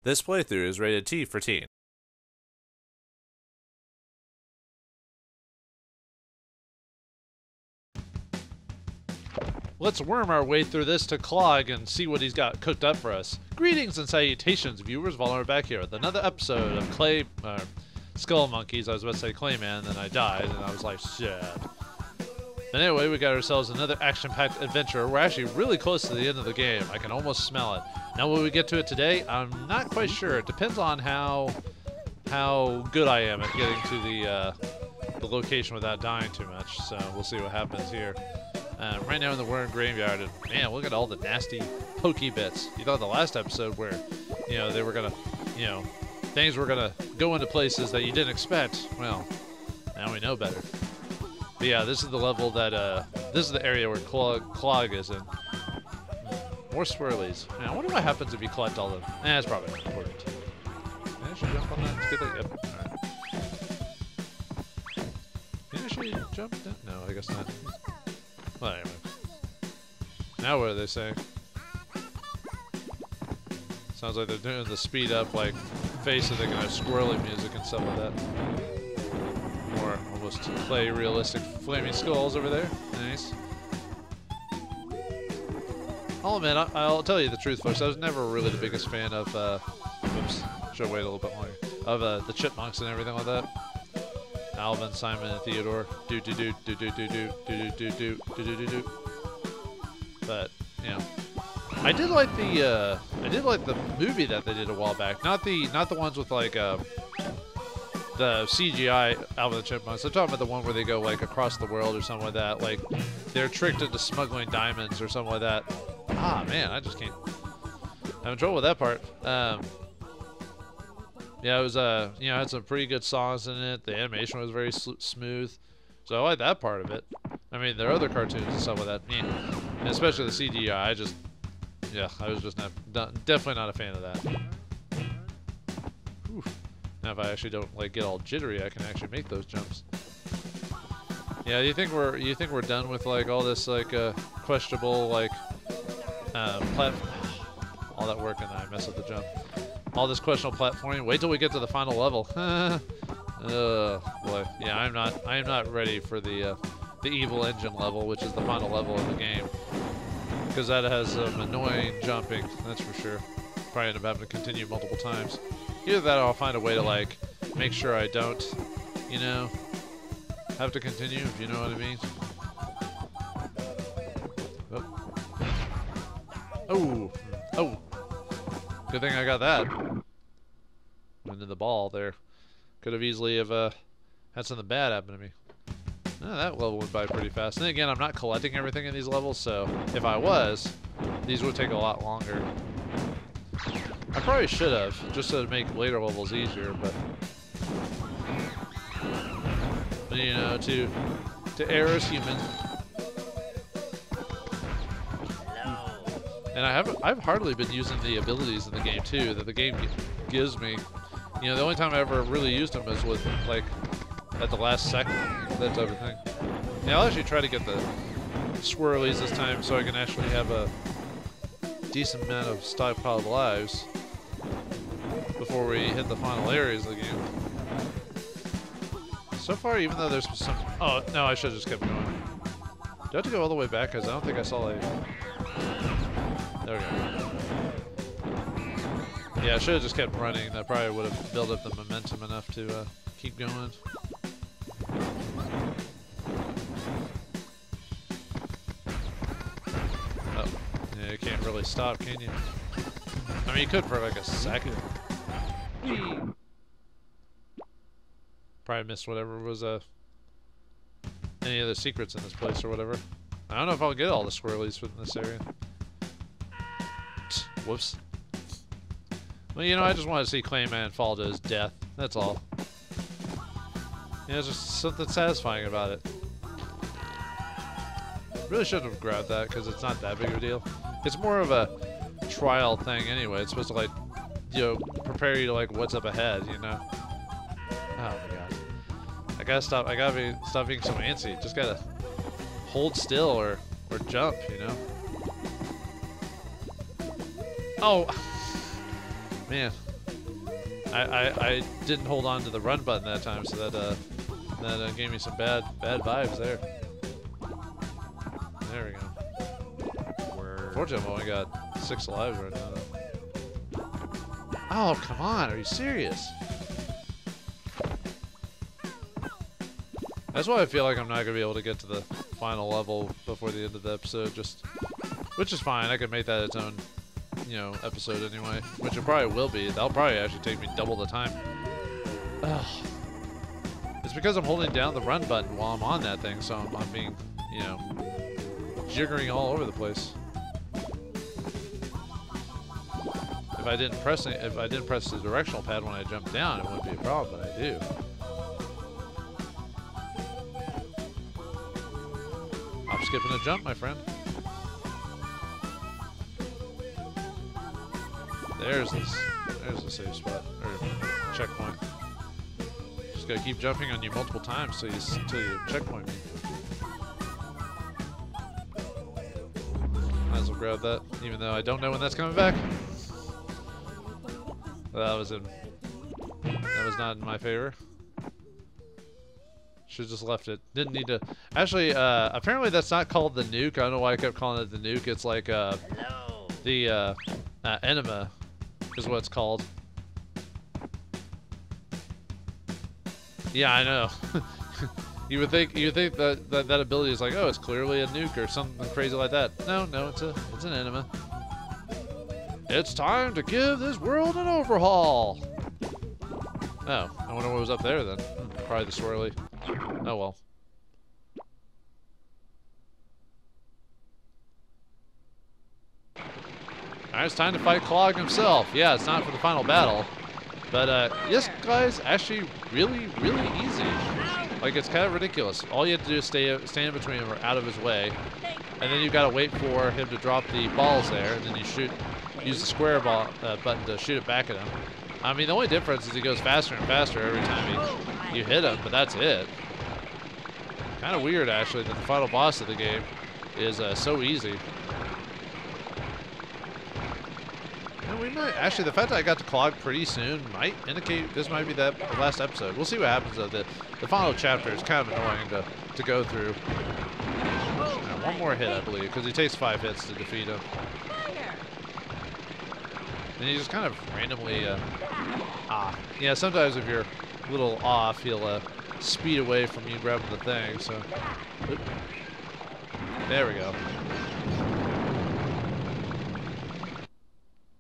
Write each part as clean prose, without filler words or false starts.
This playthrough is rated T for teen. Let's worm our way through this to Klogg and see what he's got cooked up for us. Greetings and salutations, viewers. Vauldemare back here with another episode of Skullmonkeys. I was about to say Klayman, and then I died, and I was like, shit. But anyway, we got ourselves another action-packed adventure. We're actually really close to the end of the game. I can almost smell it. Now, will we get to it today? I'm not quite sure. It depends on how good I am at getting to the location without dying too much. So we'll see what happens here. Right now in the worm graveyard, and man, look at all the nasty pokey bits. You thought the last episode where, you know, they were gonna, you know, things were gonna go into places that you didn't expect. Well, now we know better. But yeah, this is the level that, this is the area where Klogg is in. More swirlies. Man, I wonder what happens if you collect all of them. It's probably not important. Can I actually jump on that? Let's get that. Yep. Alright. Can I actually jump down? No, I guess not. Well, anyway. Now what are they saying? Sounds like they're doing the speed up, like, face so they can have squirrely music and stuff like that. More almost clay realistic flaming skulls over there. Nice. I'll admit, I'll tell you the truth, folks. I was never really the biggest fan of, oops, should wait a little bit longer, of the chipmunks and everything like that. Alvin, Simon, and Theodore. Do. But you know, I did like the movie that they did a while back. Not the ones with like the CGI Alvin and the Chipmunks. I'm talking about the one where they go like across the world or something like that. Like they're tricked into smuggling diamonds or something like that. Ah man, I just can't. I'm in trouble with that part. Yeah, it was you know, it had some pretty good songs in it. The animation was very smooth, so I like that part of it. I mean, there are other cartoons and stuff like that, and especially the CGI. I was just definitely not a fan of that. Whew. Now, if I actually don't like get all jittery, I can actually make those jumps. Yeah, you think we're done with like all this like questionable like platform, all that work, and then I mess up the jump. All this questionable platforming. Wait till we get to the final level. Boy, yeah, I am not ready for the evil engine level, which is the final level of the game, because that has some annoying jumping. That's for sure. Probably end up having to continue multiple times. Either that, or I'll find a way to like make sure I don't, you know, have to continue. If you know what I mean. Oh. Good thing I got that. Went in the ball there. Could have easily have had something bad happen to me. That level went by pretty fast. And again, I'm not collecting everything in these levels, so if I was, these would take a lot longer. I probably should have, just to make later levels easier, but you know, to err is human. And I've hardly been using the abilities in the game too that the game gives me. You know, the only time I ever really used them is with like at the last second, that type of thing. Yeah, I'll actually try to get the swirlies this time so I can actually have a decent amount of stockpiled lives before we hit the final areas of the game. So far, even though there's some... Oh, no, I should have just kept going. Do I have to go all the way back? Because I don't think I saw a... There we go. Yeah, I should have just kept running. That probably would have built up the momentum enough to keep going. Oh, yeah, you can't really stop, can you? I mean, you could for like a second. Whee! Probably missed whatever was any of the secrets in this place or whatever. I don't know if I'll get all the swirlies in this area. Whoops. Well, you know, I just want to see Klayman fall to his death. That's all. Yeah, there's just something satisfying about it. Really shouldn't have grabbed that because it's not that big of a deal. It's more of a trial thing anyway. It's supposed to like, you know, prepare you to like what's up ahead, you know. Oh my god. I gotta stop. I gotta stop being so antsy. Just gotta hold still or jump, you know. Oh, man, I didn't hold on to the run button that time, so that gave me some bad vibes there. There we go. Unfortunately, I've only got 6 lives right now. Oh, come on. Are you serious? That's why I feel like I'm not going to be able to get to the final level before the end of the episode, which is fine. I could make that its own, you know, episode anyway, which it probably will be. That'll probably actually take me double the time. Ugh. It's because I'm holding down the run button while I'm on that thing, so I'm being, you know, jiggering all over the place. If I didn't press the directional pad when I jumped down, it wouldn't be a problem, but I do. I'm skipping a jump, my friend. There's the safe spot, or checkpoint. Just gotta keep jumping on you multiple times until you checkpoint me. Might as well grab that, even though I don't know when that's coming back. That was not in my favor. Should've just left it. Didn't need to. Actually, apparently that's not called the nuke. I don't know why I kept calling it the nuke. It's like the enema is what it's called. Yeah, I know. you would think that ability is like, oh, it's clearly a nuke or something crazy like that. No, it's an enema. It's time to give this world an overhaul. Oh, I wonder what was up there then. Probably the swirly. Oh well. Alright, it's time to fight Klogg himself. Yeah, it's not for the final battle. But this guy's actually really, really easy. Like, it's kind of ridiculous. All you have to do is stand between him or out of his way. And then you've got to wait for him to drop the balls there, and then you use the square ball button to shoot it back at him. I mean, the only difference is he goes faster and faster every time you hit him, but that's it. Kind of weird, actually, that the final boss of the game is so easy. And we might actually, the fact that I got to Klogg pretty soon might indicate this might be the last episode. We'll see what happens though. The final chapter is kind of annoying to go through. One more hit, I believe, because he takes 5 hits to defeat him. And he just kind of randomly, yeah, sometimes if you're a little off, he'll speed away from you grabbing the thing, so. Oop. There we go.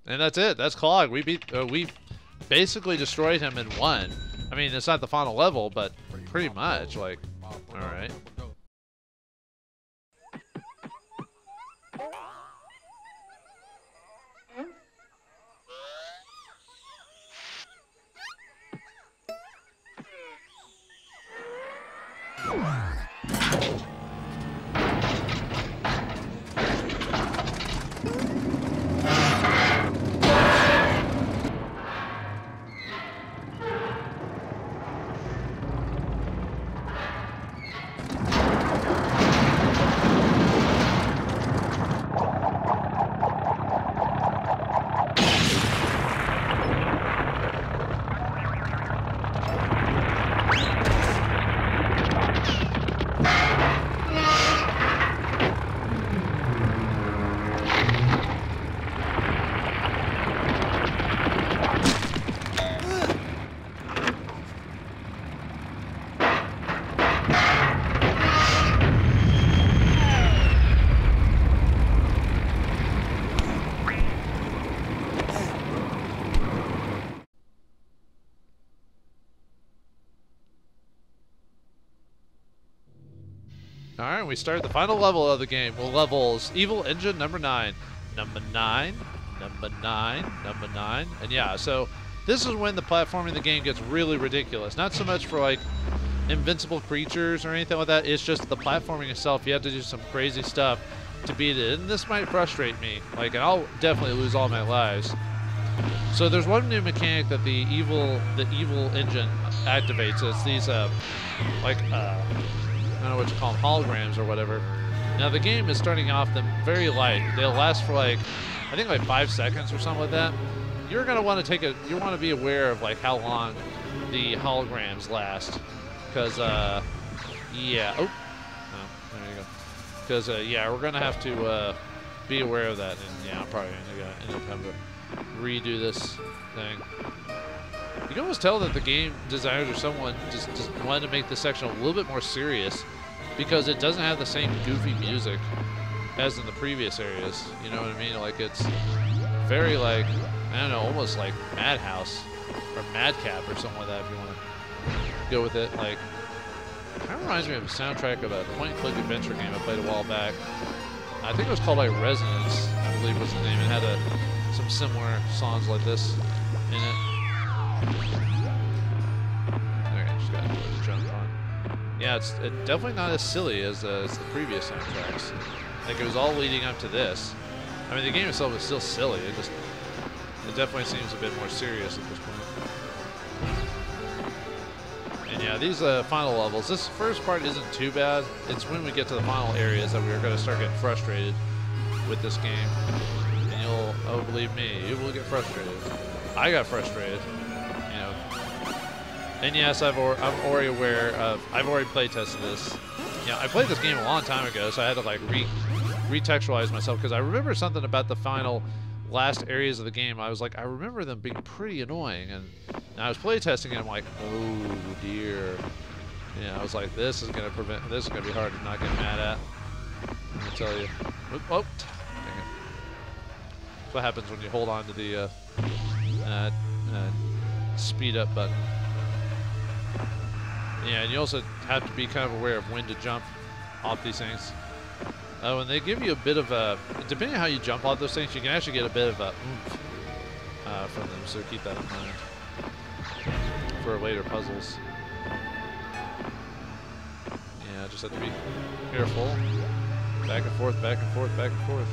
And that's it, that's Klogg. We basically destroyed him in 1. I mean, it's not the final level, but pretty much, like, alright. Alright, we start the final level of the game. Well, levels Evil Engine number 9. Number 9. Number 9. Number 9. And yeah, so this is when the platforming in the game gets really ridiculous. Not so much for like invincible creatures or anything like that. It's just the platforming itself. You have to do some crazy stuff to beat it. And this might frustrate me. Like, and I'll definitely lose all my lives. So there's one new mechanic that the evil engine activates. It's these I don't know what you call them, holograms or whatever. Now the game is starting off them very light. They'll last for like, I think like 5 seconds or something like that. you're gonna want to you want to be aware of like how long the holograms last, because yeah. Oh, no, there you go. Because yeah, we're gonna have to be aware of that, and yeah, I'm probably gonna end up having to redo this thing. You can almost tell that the game designers or someone just wanted to make this section a little bit more serious, because it doesn't have the same goofy music as in the previous areas. You know what I mean? Like, it's very like, I don't know, almost like Madhouse or Madcap or something like that, if you want to go with it. Like, kind of reminds me of a soundtrack of a point-and-click adventure game I played a while back. I think it was called like Resonance, I believe was the name. It had some similar songs like this in it. Okay, just got to jump on. Yeah, it's definitely not as silly as the previous soundtracks. Like, it was all leading up to this. I mean, the game itself is still silly. It definitely seems a bit more serious at this point. And yeah, these final levels, this first part isn't too bad. It's when we get to the final areas that we're going to start getting frustrated with this game. And oh, believe me, you will get frustrated. I got frustrated, you know. And yes, I'm already aware of, I've already play tested this. You know, I played this game a long time ago, so I had to like retextualize myself, because I remember something about the final last areas of the game. I was like, I remember them being pretty annoying, and I was playtesting it, I'm like, oh dear. Yeah, I was like, this is gonna be hard to not get mad at. Let me tell you. Oh, dang it. That's what happens when you hold on to the speed up button. Yeah, and you also have to be kind of aware of when to jump off these things. And they give you a bit of a, depending on how you jump off those things, you can actually get a bit of a oomph from them, so keep that in mind for later puzzles. Yeah, just have to be careful. Back and forth, back and forth, back and forth.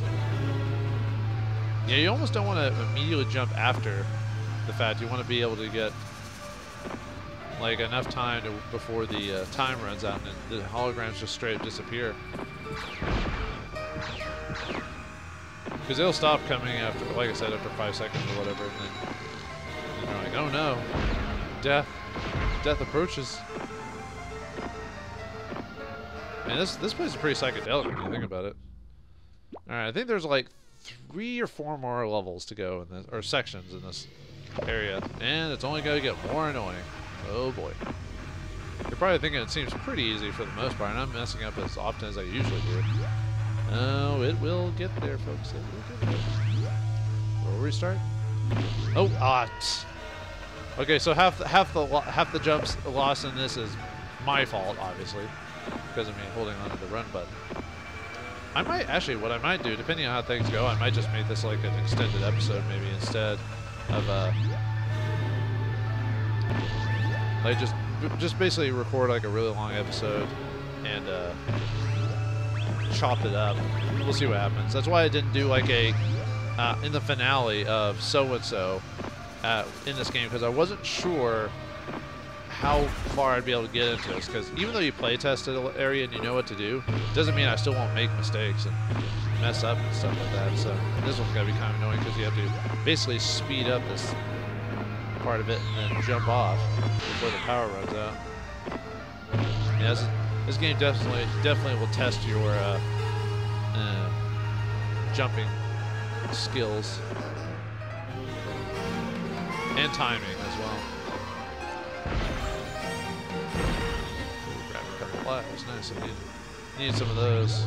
Yeah, you almost don't want to immediately jump after the fact. You want to be able to get like enough time before the time runs out and the holograms just straight up disappear. Because they'll stop coming after, like I said, after 5 seconds or whatever, and then you're like, oh no, death approaches. Man, this place is pretty psychedelic when you think about it. All right, I think there's like 3 or 4 more levels to go in this, or sections in this area, and it's only going to get more annoying. Oh boy. You're probably thinking it seems pretty easy for the most part, and I'm messing up as often as I usually do. Oh, it will get there, folks. It will get there. We'll restart. Oh, okay, so half the jumps lost in this is my fault, obviously, because of me holding on to the run button. I might actually, what I might do, depending on how things go, I might just make this like an extended episode, maybe instead of like just basically record like a really long episode and chop it up. We'll see what happens. That's why I didn't do like a in the finale of so-and-so in this game, because I wasn't sure how far I'd be able to get into this, because even though you play test an area and you know what to do, doesn't mean I still won't make mistakes and mess up and stuff like that. So this one's gotta be kind of annoying, because you have to basically speed up this part of it and then jump off before the power runs out. Yeah, this game definitely will test your jumping skills and timing as well. Grab a couple of lives, nice. I need some of those.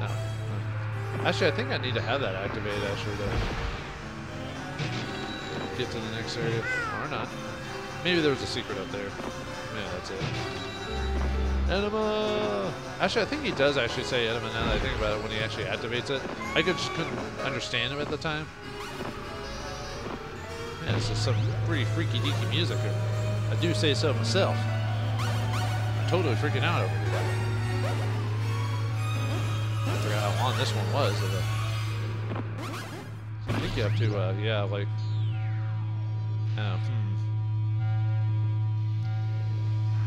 No. Actually, I think I need to have that activated actually to get to the next area, or not. Maybe there was a secret up there. Yeah, that's it. Enema! Actually, I think he does actually say enema now that I think about it when he actually activates it. I just couldn't understand him at the time. Yeah, this is some pretty freaky deaky music here. I do say so myself. I'm totally freaking out over here. I forgot how long this one was. I think you have to, yeah, like...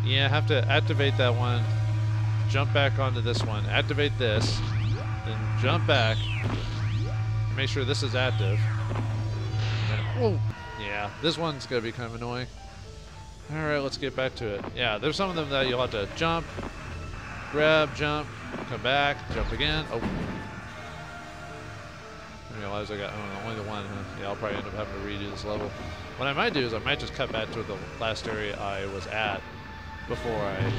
Yeah, I have to activate that one, jump back onto this one, activate this, Then jump back. Make sure this is active. And, whoa! Yeah, this one's gonna be kind of annoying. Alright, let's get back to it. Yeah, there's some of them that you'll have to jump, grab, jump, come back, jump again. Oh. I realize I got only the one, huh? Yeah, I'll probably end up having to redo this level. What I might do is I might just cut back to the last area I was at before I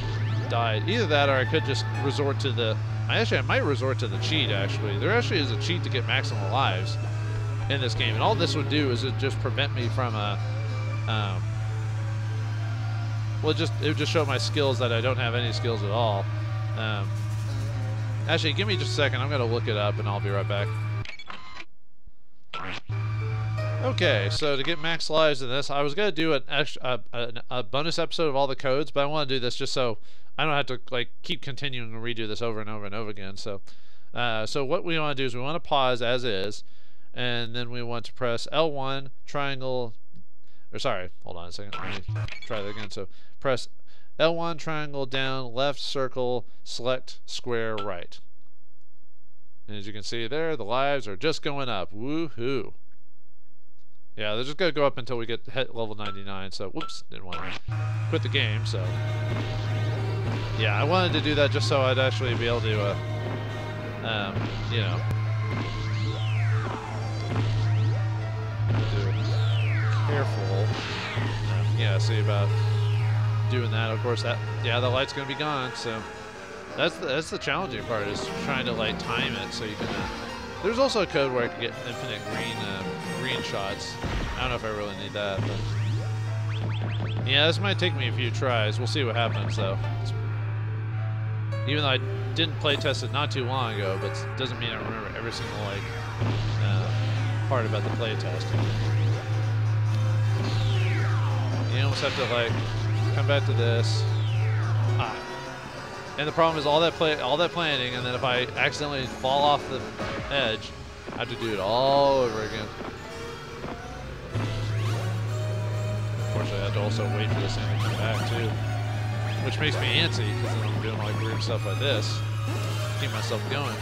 died. Either that or I could just resort to the... I might resort to the cheat, actually. There actually is a cheat to get maximum lives in this game. And all this would do is it just prevent me from a... well, it would just show my skills that I don't have any skills at all. Actually, give me just a second. I'm going to look it up, and I'll be right back. Okay, so to get max lives in this, I was going to do a bonus episode of all the codes, but I want to do this just so I don't have to like keep continuing to redo this over and over and over again. So what we want to do is we want to pause as is, and then we want to press L1, triangle, or sorry, hold on a second, let me try that again. So press L1, triangle down, left, circle, select, square, right. And as you can see there, the lives are just going up. Woohoo! Yeah, they're just going to go up until we get hit level 99, so whoops, didn't want to quit the game, so... Yeah, I wanted to do that just so I'd actually be able to, you know... Careful. Yeah, see about doing that, of course, that... Yeah, the light's going to be gone, so... That's the challenging part, is trying to, like, time it so you can... There's also a code where I can get infinite green shots. I don't know if I really need that, but yeah, this might take me a few tries. We'll see what happens, though. Even though I didn't play test it not too long ago, but it doesn't mean I remember every single like part about the play testing. You almost have to like come back to this. And the problem is all that planning, and then if I accidentally fall off the edge, I have to do it all over again. Unfortunately, I have to also wait for this thing to come back too, which makes me antsy because then I'm doing like weird stuff like this, keep myself going.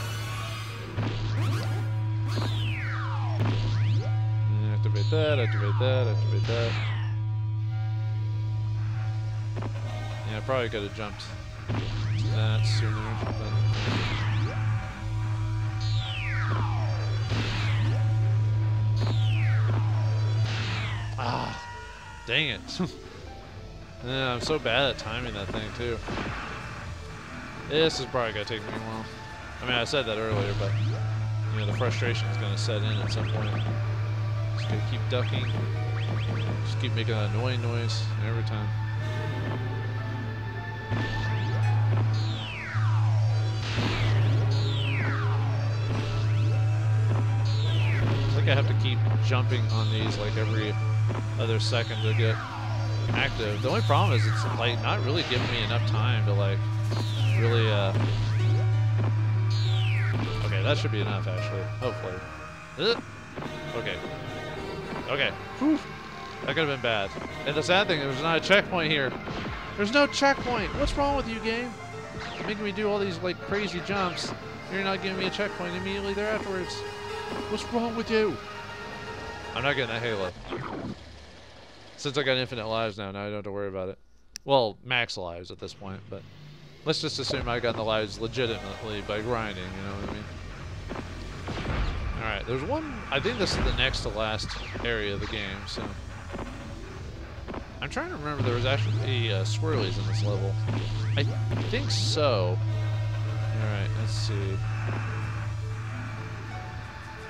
And activate that, activate that, activate that. Yeah, I probably could have jumped that sooner, but dang it. Yeah, I'm so bad at timing that thing too. This is probably gonna take me a while. I mean, I said that earlier, but you know, the frustration is gonna set in at some point. Just gonna keep ducking, just keep making an annoying noise every time. I have to keep jumping on these like every other second to get active. The only problem is it's like not really giving me enough time to like really okay, that should be enough actually, hopefully. Okay. Okay. Whew. That could have been bad. And the sad thing, there's not a checkpoint here. There's no checkpoint. What's wrong with you, game? You're making me do all these like crazy jumps. You're not giving me a checkpoint immediately there afterwards. What's wrong with you? I'm not getting that Halo. Since I got infinite lives now, I don't have to worry about it. Well, max lives at this point, but let's just assume I got the lives legitimately by grinding, you know what I mean? Alright, there's one... I think this is the next to last area of the game, so... I'm trying to remember there was actually swirlies in this level. I think so. Alright, let's see.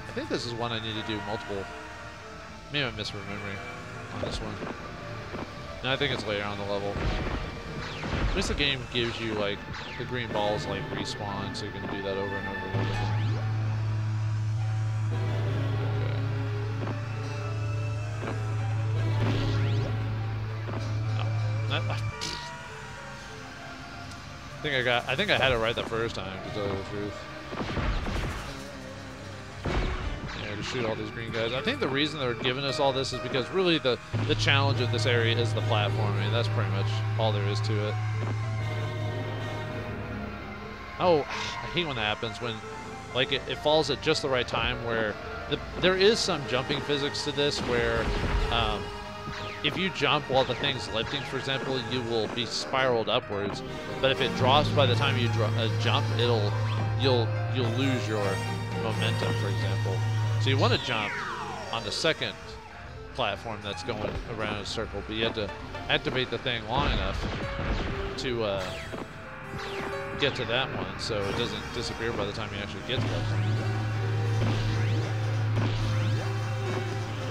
I think this is one I need to do multiple. Maybe I'm misremembering on this one. No, I think it's later on the level. At least the game gives you like the green balls like respawn, so you can do that over and over and over again. Okay. No. I think I had it right the first time, to tell you the truth. To shoot all these green guys. I think the reason they're giving us all this is because really the challenge of this area is the platforming. That's pretty much all there is to it. Oh, I hate when that happens, when Like it falls at just the right time where there is some jumping physics to this where if you jump while the thing's lifting, for example, you will be spiraled upwards. But if it drops by the time you jump, you'll lose your momentum, for example. So you want to jump on the second platform that's going around in a circle, but you have to activate the thing long enough to get to that one so it doesn't disappear by the time you actually get to that point.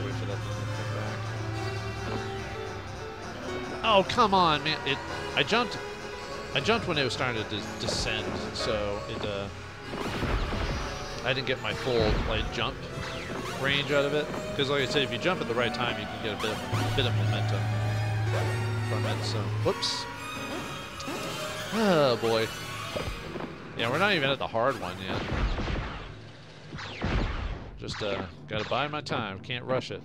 Wait for that thing to come back. Oh, come on, man. I jumped when it was starting to descend, so I didn't get my full jump range out of it. Because like I said, if you jump at the right time, you can get a bit of momentum from it. So, whoops. Oh boy. Yeah, we're not even at the hard one yet. Just gotta bide my time. Can't rush it.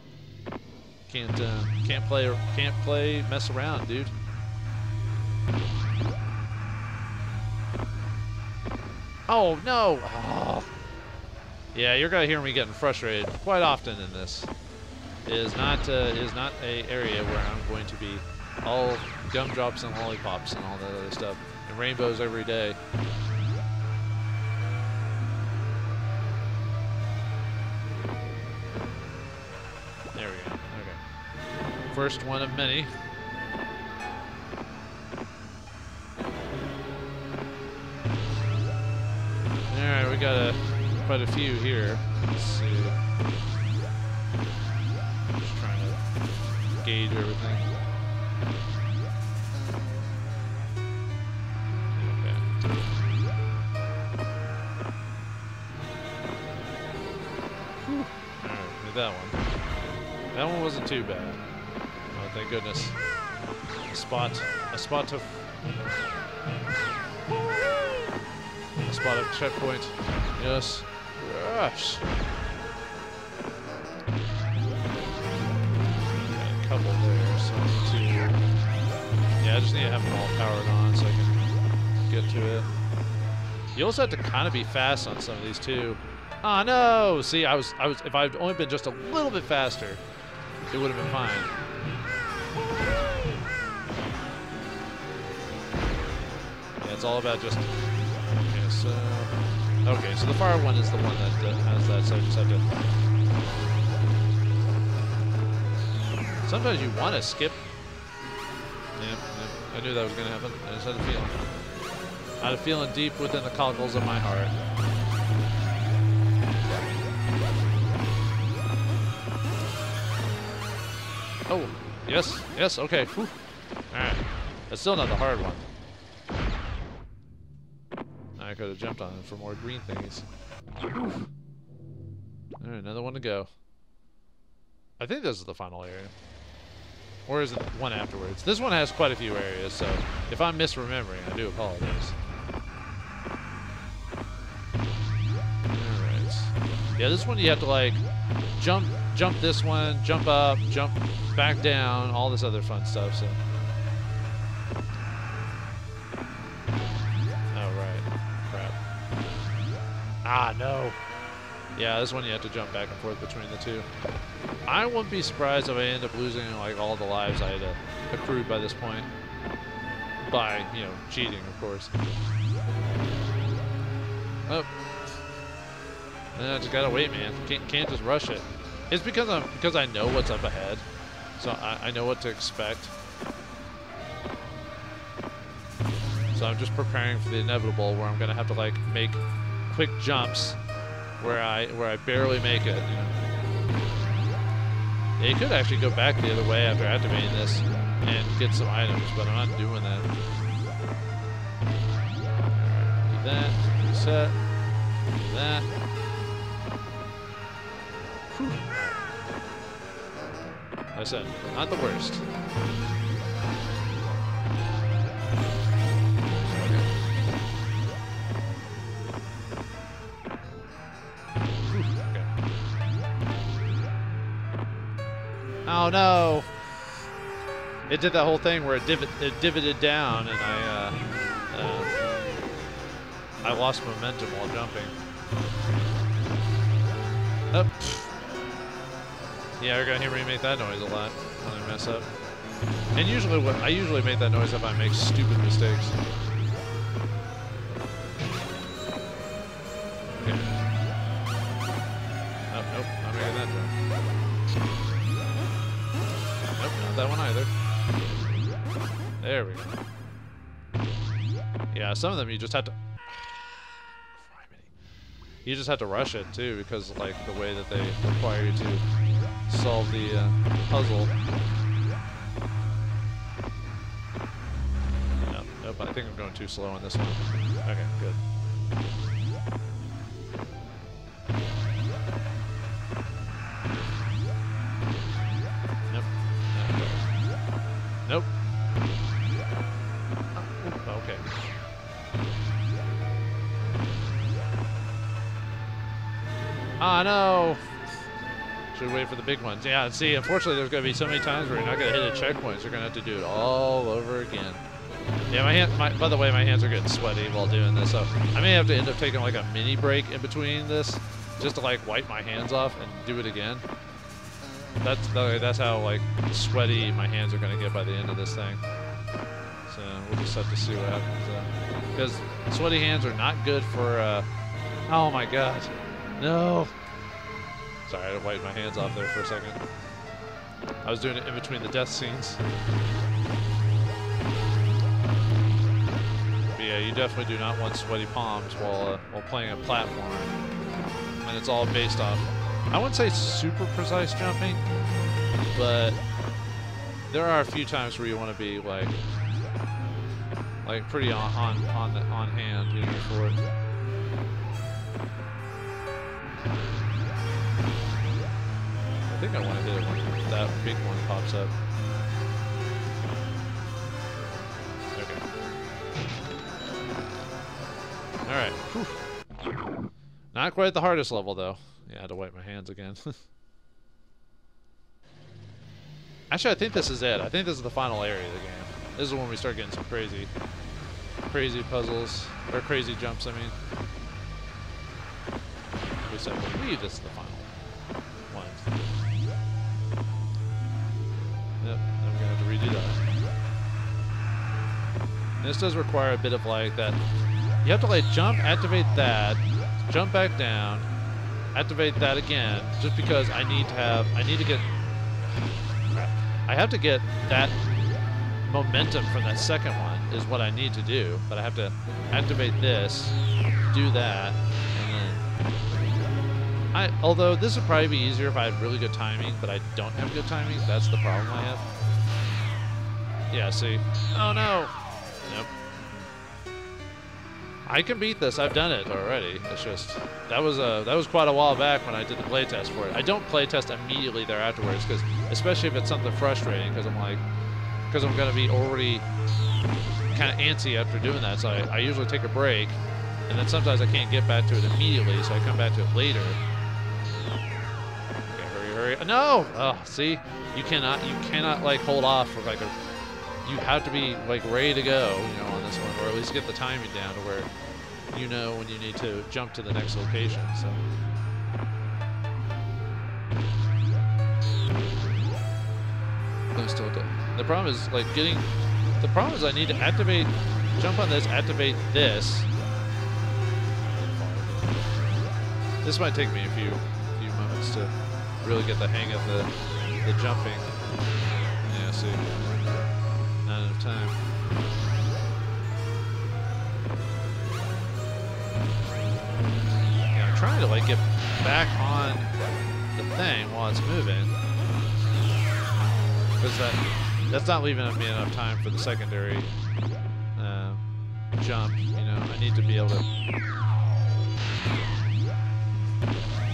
Can't play mess around, dude. Oh no! Oh. Yeah, you're gonna hear me getting frustrated quite often in this. It is not a area where I'm going to be all gumdrops and lollipops and all that other stuff and rainbows every day. There we go. Okay. First one of many. All right, we got quite a few here. Let's see. Just trying to gauge everything. Okay. Alright, with that one. That one wasn't too bad. Oh, thank goodness. A spot of checkpoint. Yes. Gosh. Got a couple there, so I need to. Yeah, I just need to have them all powered on so I can get to it. You also have to kind of be fast on some of these too. Oh no! See, I was. If I'd only been just a little bit faster, it would have been fine. Yeah, it's all about just. Okay, so the fire one is the one that has that, so I just have to... Sometimes you want to skip. Yep, I knew that was going to happen. I just had a feeling. I had a feeling deep within the cockles of my heart. Oh, yes, okay. Whew. All right, that's still not the hard one. I could have jumped on it for more green thingies. Alright, another one to go. I think this is the final area. Or is it one afterwards? This one has quite a few areas, so if I'm misremembering, I do apologize. Alright. Yeah, this one you have to jump this one, jump up, jump back down, all this other fun stuff, so. Ah, no. Yeah, this one you have to jump back and forth between the two. I wouldn't be surprised if I end up losing all the lives I had accrued by this point. By, cheating, of course. Oh. I just gotta wait, man. Can't just rush it. It's because I know what's up ahead. So I know what to expect. So I'm just preparing for the inevitable where I'm gonna have to make quick jumps where I barely make it, Yeah, you could actually go back the other way after activating this and get some items, but I'm not doing that. Alright, do that, reset, do that. Whew. Like I said, not the worst. Oh no! It did that whole thing where it divoted down, and I lost momentum while jumping. Up. Yeah, you're gonna hear me make that noise a lot when I mess up. And usually, I usually make that noise if I make stupid mistakes. Okay. Oh, nope, not making that jump. Nope, not that one either. There we go. Yeah, some of them you just have to. You just have to rush it too, because like the way that they require you to solve the puzzle. Nope, nope, I think I'm going too slow on this one. Okay, good. Nope. Nope. Oh, okay. Ah, no! Should wait for the big ones. Yeah, see, unfortunately, there's going to be so many times where you're not going to hit a checkpoint, so you're going to have to do it all over again. Yeah, by the way, my hands are getting sweaty while doing this, so I may have to end up taking like a mini break in between this, just to like wipe my hands off and do it again. That's how like sweaty my hands are going to get by the end of this thing. So we'll just have to see what happens. Because sweaty hands are not good for. Oh my God. No! Sorry, I had to wipe my hands off there for a second. I was doing it in between the death scenes. But yeah, you definitely do not want sweaty palms while playing a platform. And it's all based off, I wouldn't say super precise jumping, but there are a few times where you want to be like pretty on hand, you know, for it. I think I want to hit it when that big one pops up. Okay. Alright. Whew. Not quite the hardest level, though. Yeah, I had to wipe my hands again. Actually, I think this is it. I think this is the final area of the game. This is when we start getting some crazy puzzles. Or crazy jumps, I mean. At least I believe this is the final one. Yep, then we're going to have to redo that. And this does require a bit of like that. You have to like jump, activate that, jump back down, activate that again, just because I have to get that momentum from that second one is what I need to do, but I have to activate this, do that, and then although this would probably be easier if I had really good timing, but I don't have good timing. That's the problem I have. Yeah, see? Oh no! Nope. I can beat this. I've done it already. It's just that was quite a while back when I did the playtest for it. I don't playtest immediately there afterwards, because especially if it's something frustrating, because I'm gonna be already kind of antsy after doing that. So I usually take a break, and then sometimes I can't get back to it immediately, so I come back to it later. Okay, hurry! No! Oh, see, you cannot like hold off for like you have to be like ready to go, you know, on this one, or at least get the timing down to where you know when you need to jump to the next location. So. I'm still dead. The problem is like the problem is I need to jump on this, activate this. This might take me a few moments to really get the hang of the jumping. Yeah, see. Not enough time. Yeah, I'm trying to like get back on the thing while it's moving. Because that's not leaving me enough time for the secondary jump, you know. I need to be able to...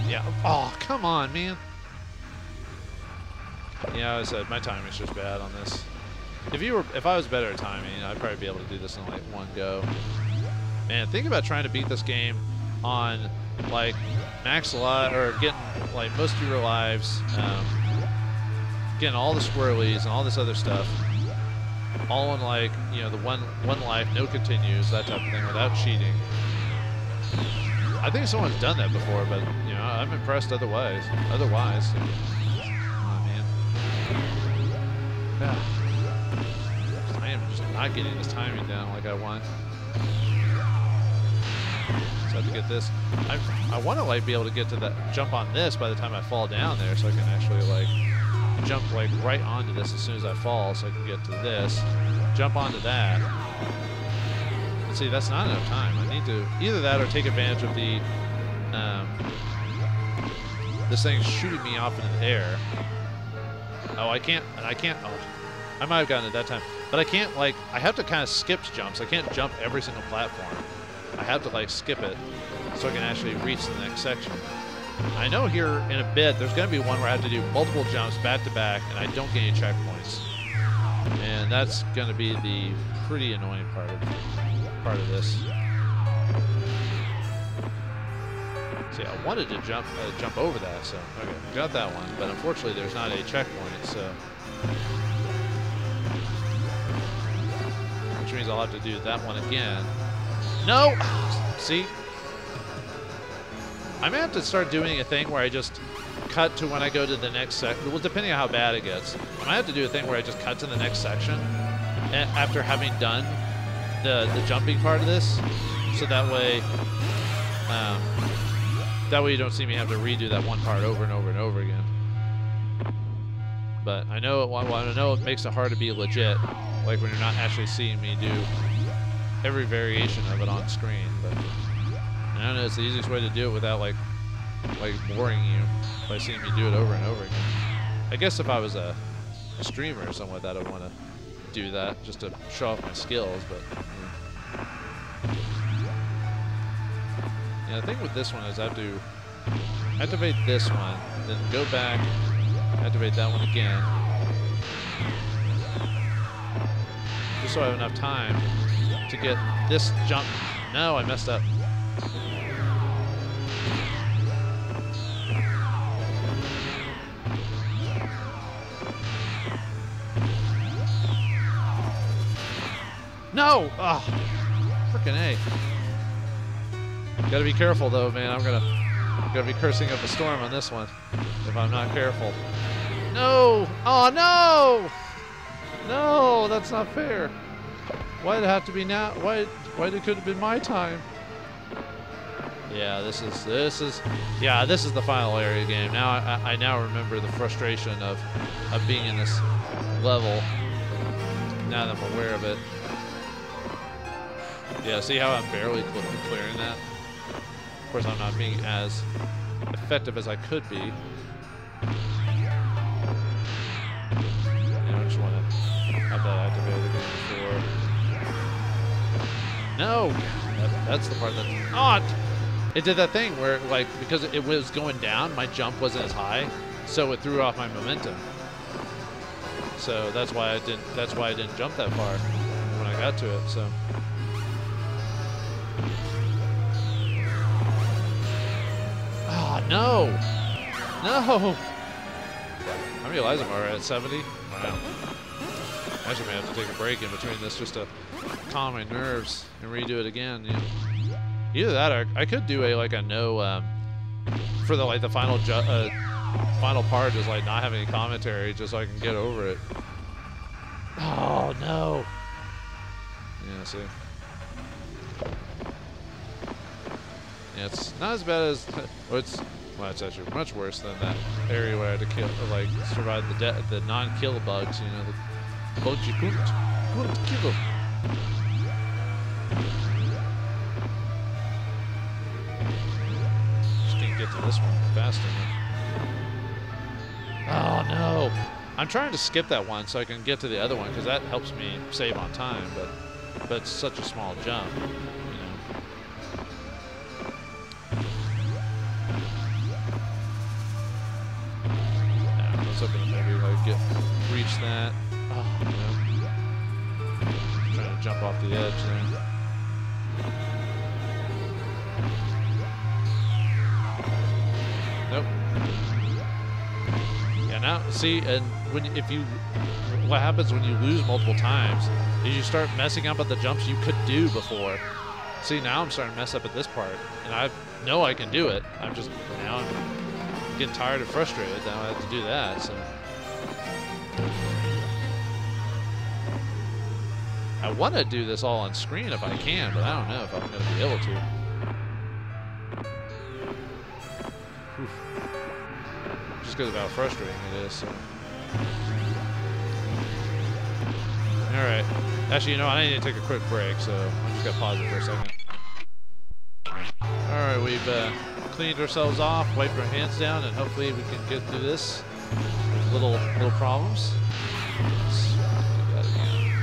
Yeah. Oh, come on, man. Yeah, as I said, my timing's just bad on this. If I was better at timing, I'd probably be able to do this in like one go. Man, think about trying to beat this game on like max life, or getting like most of your lives, getting all the squirrelies and all this other stuff, all in like, you know, the one life, no continues, that type of thing, without cheating. I think someone's done that before, but you know, I'm impressed otherwise. Oh man. I am just not getting this timing down like I want. So I have to get this. I want to like be able to get to that, jump on this by the time I fall down there, so I can actually like jump like right onto this as soon as I fall, so I can get to this, jump onto that. But see, that's not enough time. I need to either that or take advantage of the this thing shooting me off into the air. Oh, I can't. Oh, I might have gotten it that time, but I can't like. I have to kind of skip jumps. I can't jump every single platform. I have to like skip it so I can actually reach the next section. I know here in a bit there's going to be one where I have to do multiple jumps back to back and I don't get any checkpoints. And that's going to be the pretty annoying part of this. See, I wanted to jump over that, so okay, got that one, but unfortunately there's not a checkpoint, so which means I'll have to do that one again. No! See? I may have to start doing a thing where I just cut to when I go to the next section. Well, depending on how bad it gets. I might have to do a thing where I just cut to the next section after having done the jumping part of this. So that way you don't see me have to redo that one part over and over and over again. But I know it makes it hard to be legit, like when you're not actually seeing me do every variation of it on screen, but I don't know, it's the easiest way to do it without like boring you by seeing me do it over and over again. I guess if I was a streamer or something like that, I'd want to do that just to show off my skills, but yeah, the thing with this one is I have to activate this one, then go back, activate that one again, just so I have enough time to get this jump. No, I messed up. No! Oh, frickin' A. Gotta be careful though, man. I'm gonna be cursing up a storm on this one if I'm not careful. No! Oh no! No, that's not fair. Why'd it have to be now? Why it could have been my time? Yeah, this is the final area game. Now I now remember the frustration of being in this level. Now that I'm aware of it. Yeah, see how I'm barely clearing that? Of course, I'm not being as effective as I could be. I just want to have that activated again before. No! That's the part that's odd. It did that thing where, like, because it was going down, my jump wasn't as high, so it threw off my momentum. So that's why I didn't jump that far when I got to it. So. Oh no! No! I realize I'm already at 70. Wow. I actually may have to take a break in between this just to calm my nerves and redo it again. Yeah. Either that, or I could do a no for the final final part, just like not having any commentary, just so I can get over it. Oh no! Yeah, see. Yeah, it's not as bad as well, it's actually much worse than that area where I had to kill, like, survive the non-kill bugs. You know, the bugs you couldn't kill. Just can't get to this one fast enough. Oh no! I'm trying to skip that one so I can get to the other one because that helps me save on time. But it's such a small jump. I was hoping to maybe like reach that. Oh no! Trying to jump off the edge there. Nope. Yeah, now see, and what happens when you lose multiple times is you start messing up at the jumps you could do before, See, now I'm starting to mess up at this part, and I know I can do it. I'm getting tired and frustrated. Now I have to do that. So I want to do this all on screen if I can, but I don't know if I'm going to be able to. Oof. Just because of how frustrating it is. So. All right. Actually, you know what? I need to take a quick break, so I'm just gonna pause it for a second. All right, we've cleaned ourselves off, wiped our hands down, and hopefully we can get through this with little problems. Let's do that again.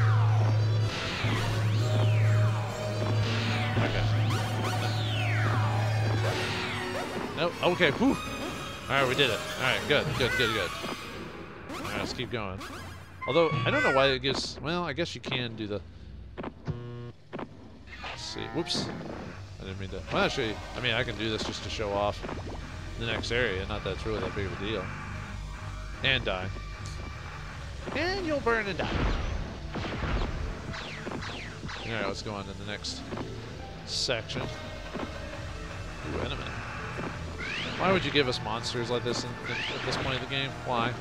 Okay. Nope. Okay. Whew. All right, we did it. All right. Good. All right, let's keep going. Although, I don't know why it gives... Well, I guess you can do the... Let's see. Whoops. I didn't mean to... Well, actually, I mean, I can do this just to show off the next area. Not that it's really that big of a deal. And die. And you'll burn and die. Alright, let's go on to the next section. Ooh, enemy. Why would you give us monsters like this at this point of the game? Why?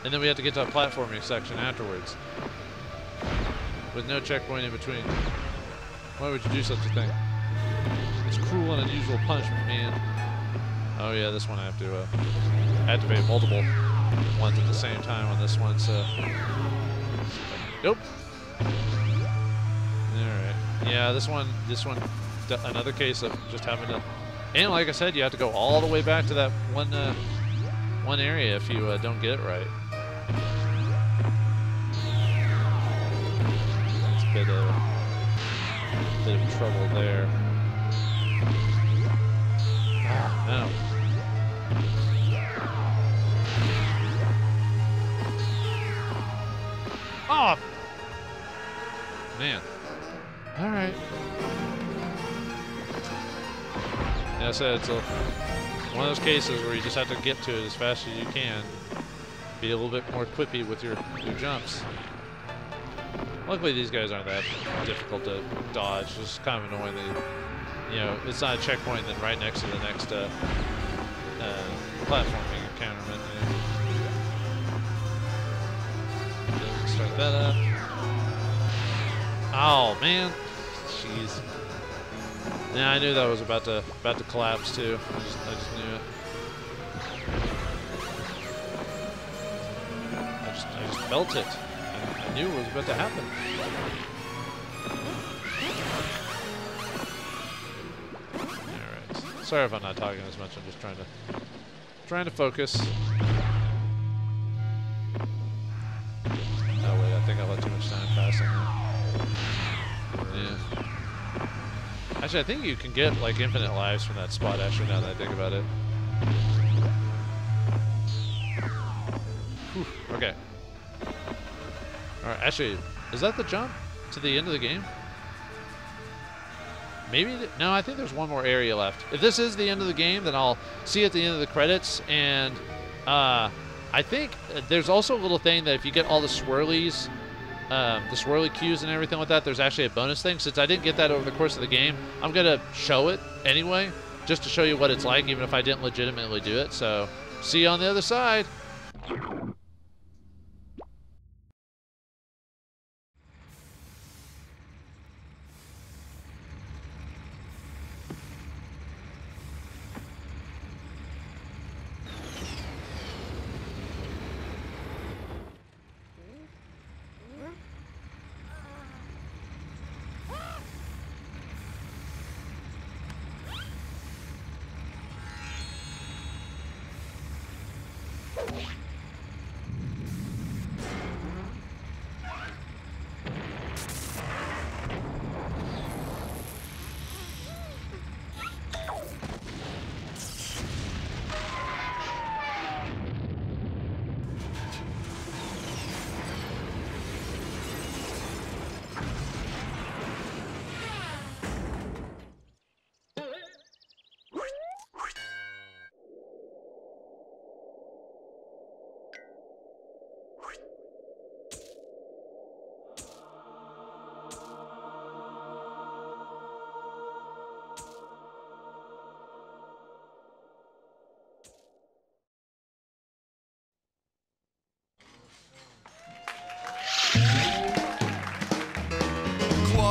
And then we have to get to a platforming section afterwards. With no checkpoint in between. Why would you do such a thing? It's cruel and unusual punishment, man. Oh yeah, this one I have to activate multiple ones at the same time on this one, so... Nope. Alright. Yeah, this one, another case of just having to... And like I said, you have to go all the way back to that one area if you don't get it right. That's a bit of trouble there. Ah, no. Oh! Man. Alright. Yeah, I said it's one of those cases where you just have to get to it as fast as you can. Be a little bit more quippy with your jumps. Luckily, these guys aren't that difficult to dodge. It's just kind of annoying that, you know, it's not a checkpoint then right next to the next platforming encounterment. Yeah. Start that up. Oh man, jeez. Yeah, I knew that was about to collapse too. I just knew it. I just felt it. I knew it was about to happen. All right. Sorry if I'm not talking as much. I'm just trying to focus. Oh wait, I think I let too much time pass on that. Yeah. Actually, I think you can get like infinite lives from that spot. Actually, now that I think about it. Whew, okay. All right. Actually, is that the jump to the end of the game? Maybe. No, I think there's one more area left. If this is the end of the game, then I'll see you at the end of the credits. And I think there's also a little thing that if you get all the swirlies. The swirly cues and everything like that, there's actually a bonus thing. Since I didn't get that over the course of the game, I'm going to show it anyway, just to show you what it's like, even if I didn't legitimately do it. So, see you on the other side.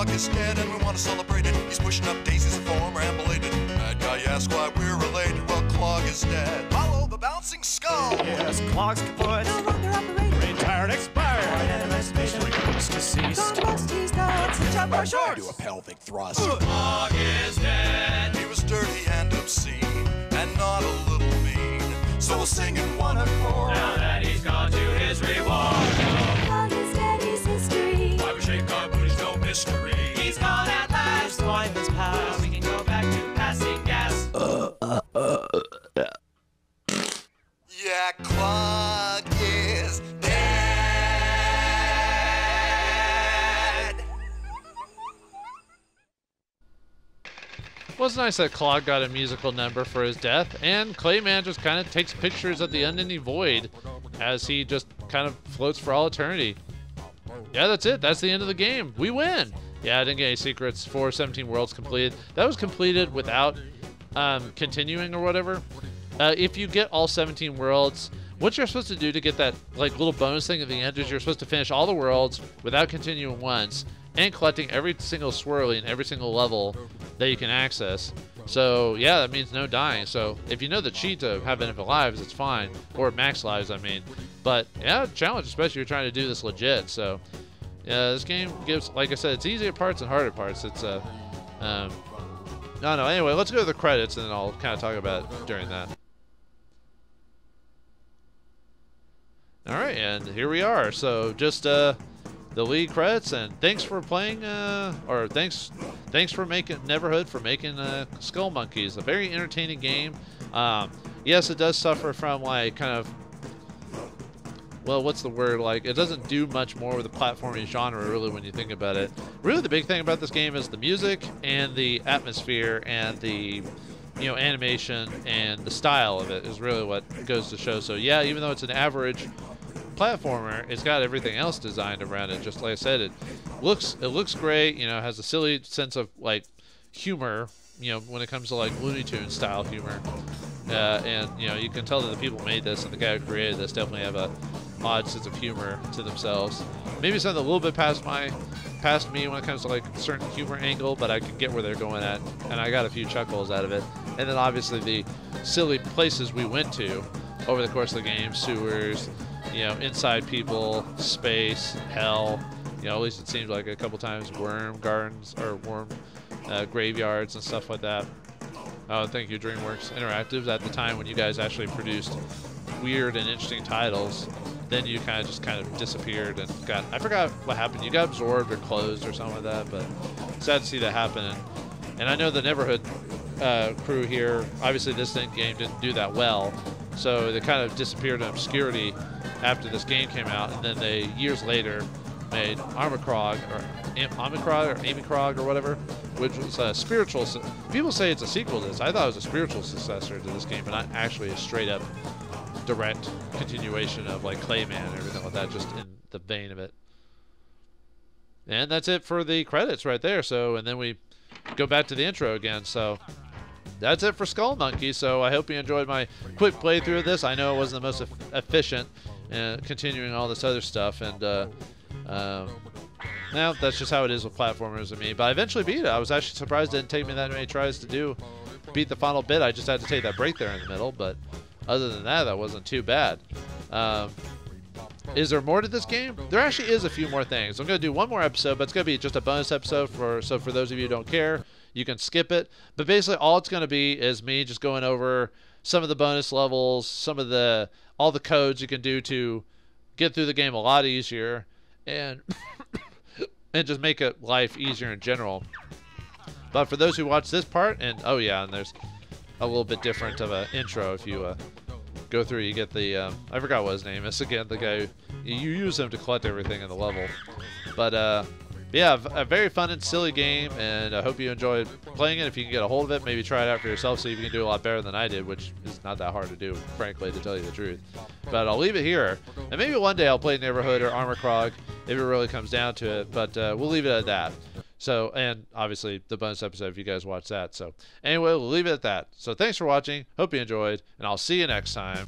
Klogg is dead and we want to celebrate it. He's pushing up daisies of form, rambulated. Bad guy asks why we're related. Well, Klogg is dead. Follow the bouncing skull. Yes, Klogg's kaput. No longer operating. Retired expired. Animation. Recruits deceased. Gone rusty, starts to jump our shorts. Do a pelvic thrust. Klogg is dead. He was dirty and obscene and not a little mean. So we'll sing in one accord. Now that he's gone to his reward. Klogg is dead, he's history. Why we shake our booties, no mystery. He's gone at last. Time has passed. We can go back to passing gas. Yeah, Klogg is dead. It was nice that Klogg got a musical number for his death, and Klayman just kind of takes pictures of the unending void as he just kind of floats for all eternity. Yeah, that's it. That's the end of the game. We win. Yeah, I didn't get any secrets. 17 worlds completed. That was completed without continuing or whatever. If you get all 17 worlds, what you're supposed to do to get that like little bonus thing at the end is you're supposed to finish all the worlds without continuing once and collecting every single swirly in every single level that you can access. So yeah, that means no dying. So if you know the cheat to have infinite lives, it's fine, or max lives, I mean. But yeah, challenge, especially if you're trying to do this legit. So yeah, this game gives, like I said, it's easier parts and harder parts. It's no. Anyway, let's go to the credits and then I'll kind of talk about it during that. All right, and here we are. So just the lead credits, and thanks for playing, or thanks for making Neverhood, for making Skullmonkeys, a very entertaining game. Yes, it does suffer from like kind of, well, what's the word? Like, it doesn't do much more with the platforming genre, really, when you think about it. Really, the big thing about this game is the music and the atmosphere and the, you know, animation and the style of it is really what goes to show. So yeah, even though it's an average platformer, it's got everything else designed around it. Just like I said, it looks great. You know, it has a silly sense of like humor. You know, when it comes to like Looney Tunes style humor, and you know, you can tell that the people who made this and the guy who created this definitely have a odd sense of humor to themselves. Maybe something a little bit past me when it comes to like a certain humor angle, but I can get where they're going at, and I got a few chuckles out of it. And then obviously the silly places we went to over the course of the game, sewers, you know, inside people, space, hell, you know, at least it seemed like a couple times, worm gardens or worm graveyards and stuff like that. Oh, thank you, DreamWorks Interactive. At the time when you guys actually produced weird and interesting titles, then you kind of disappeared and got, I forgot what happened. You got absorbed or closed or something like that, but sad to see that happen. And I know the Neverhood crew here, obviously this game didn't do that well, so they kind of disappeared in obscurity after this game came out, and then they, years later, made Omicron or Amicrog or whatever, which was a spiritual, people say it's a sequel to this. I thought it was a spiritual successor to this game, but not actually a straight up direct continuation of like Klayman and everything like that, just in the vein of it. And that's it for the credits right there. So, and then we go back to the intro again. So that's it for Skullmonkeys. So I hope you enjoyed my quick playthrough of this. I know it wasn't the most efficient, continuing all this other stuff, and now that's just how it is with platformers and me. But I eventually beat it. I was actually surprised it didn't take me that many tries to beat the final bit. I just had to take that break there in the middle, but other than that, that wasn't too bad. Is there more to this game? There actually is a few more things. I'm going to do one more episode, but it's going to be just a bonus episode. So for those of you who don't care, you can skip it. But basically, all it's going to be is me just going over some of the bonus levels, some of all the codes you can do to get through the game a lot easier, and and just make it life easier in general. But for those who watch this part, and oh yeah, and there's a little bit different of an intro if you go through. You get the I forgot what his name is again. The guy you use him to collect everything in the level. But yeah, a very fun and silly game, and I hope you enjoyed playing it. If you can get a hold of it, maybe try it out for yourself, so you can do a lot better than I did, which is not that hard to do, frankly, to tell you the truth. But I'll leave it here, and maybe one day I'll play Neverhood or Omicrog if it really comes down to it. But we'll leave it at that. So, and obviously the bonus episode if you guys watch that. So anyway, we'll leave it at that. So thanks for watching. Hope you enjoyed, and I'll see you next time.